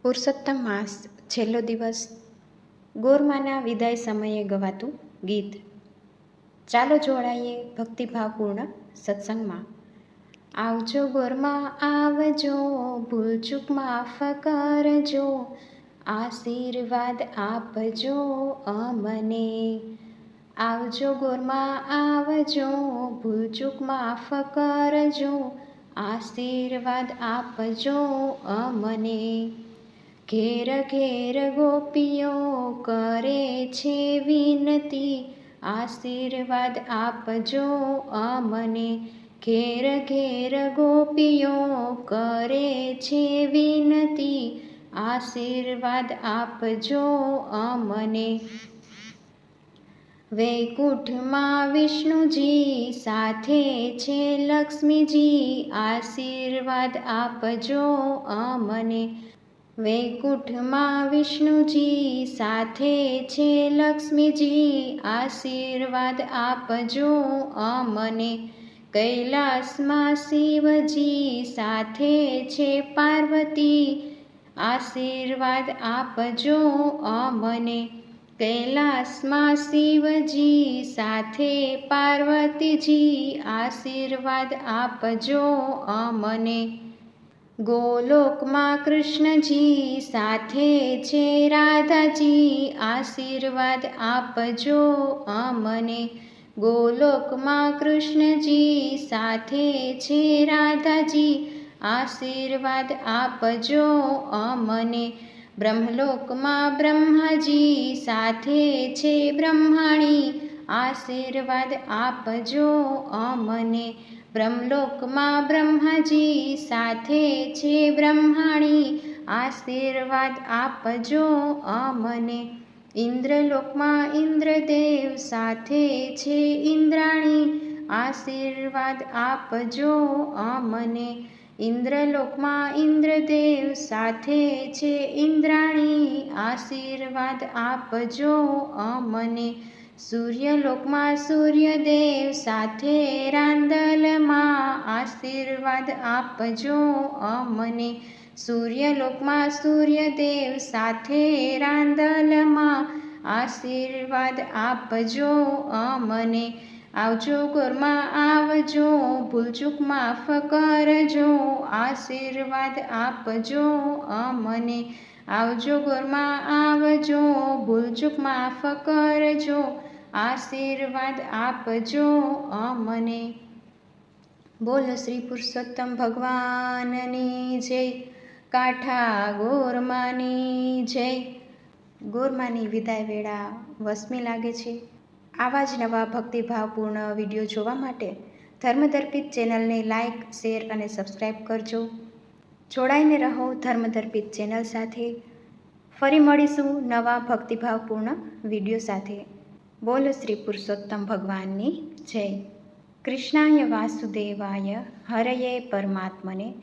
પુરુષોત્તમ માસ છેલ્લો દિવસ ગોરમાના વિદાય સમયે ગવાતું ગીત. ચાલો જોડાઈએ ભક્તિભાવપૂર્ણ સત્સંગમાં. આવજો ગોરમાં આવજો, ભૂલચૂક માફ કરજો, આશીર્વાદ આપજો અમને. આવજો ગોરમાં આવજો, ભૂલચૂક માફ કરજો, આશીર્વાદ આપજો અમને. ઘેર ઘેર ગોપીઓ કરે છે વિનતી, આશીર્વાદ આપજો અમને. ઘેર ઘેર ગોપીઓ કરે છે વિનતી, આશીર્વાદ આપજો અમને. વૈકુંઠમાં વિષ્ણુજી સાથે છે લક્ષ્મીજી, આશીર્વાદ આપજો અમને. વૈકુંઠમાં વિષ્ણુજી સાથે છે લક્ષ્મીજી, આશીર્વાદ આપજો અમને. કૈલાસમાં શિવજી સાથે છે પાર્વતી, આશીર્વાદ આપજો અમને. કૈલાસમાં શિવજી સાથે પાર્વતીજી, આશીર્વાદ આપજો અમને. ગોલોકમાં કૃષ્ણજી સાથે છે રાધાજી, આશીર્વાદ આપજો અમને. ગોલોકમાં કૃષ્ણજી સાથે છે રાધાજી, આશીર્વાદ આપજો અમને. બ્રહ્મલોકમાં બ્રહ્માજી સાથે છે બ્રહ્માણી, આશીર્વાદ આપજો અમને. બ્રહ્મલોકમાં બ્રહ્માજી સાથે છે બ્રહ્માણી, આશીર્વાદ આપજો અમને. ઇન્દ્રલોકમાં ઇન્દ્રદેવ સાથે છે ઇન્દ્રાણી, આશીર્વાદ આપજો અમને. ઇન્દ્રલોકમાં ઇન્દ્રદેવ સાથે છે ઇન્દ્રાણી, આશીર્વાદ આપજો અમને. સૂર્યલોકમાં સૂર્યદેવ સાથે રાંદલમાં, આશીર્વાદ આપજો અમને. સૂર્યલોકમાં સૂર્યદેવ સાથે રાંદલમાં, આશીર્વાદ આપજો અમને. આવજો ગોરમાં આવજો, ભૂલચૂક માફ કરજો, આશીર્વાદ આપજો અમને. આવજો ગોરમાં આવજો, ભૂલચૂક માફ કરજો, આશીર્વાદ આપજો અમને. બોલો શ્રી પુરુષોત્તમ ભગવાનની જય, કાંઠા ગોરમાની જય. ગોરમાની વિદાય વેળા વસમી લાગે છે. આવા જ નવા ભક્તિભાવપૂર્ણ વિડીયો જોવા માટે ધર્મદર્પિત ચેનલને લાઇક, શેર અને સબસ્ક્રાઈબ કરજો. જોડાઈને રહો ધર્મદર્પિત ચેનલ સાથે. ફરી મળીશું નવા ભક્તિભાવપૂર્ણ વિડીયો સાથે. બોલો શ્રી પુરુષોત્તમ ભગવાનની જય. કૃષ્ણાય વાસુદેવાય હરયે પરમાત્મને,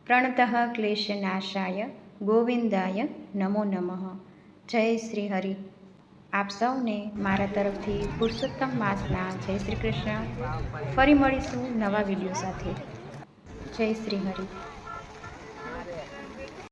પ્રણતઃ ક્લેશનાશાય ગોવિંદાય નમો નમઃ. જય શ્રી હરિ. આપ સૌને મારા તરફથી પુરુષોત્તમ માસના જય શ્રી કૃષ્ણ. ફરી મળીશું નવા વિડીયો સાથે. જય શ્રી હરિ.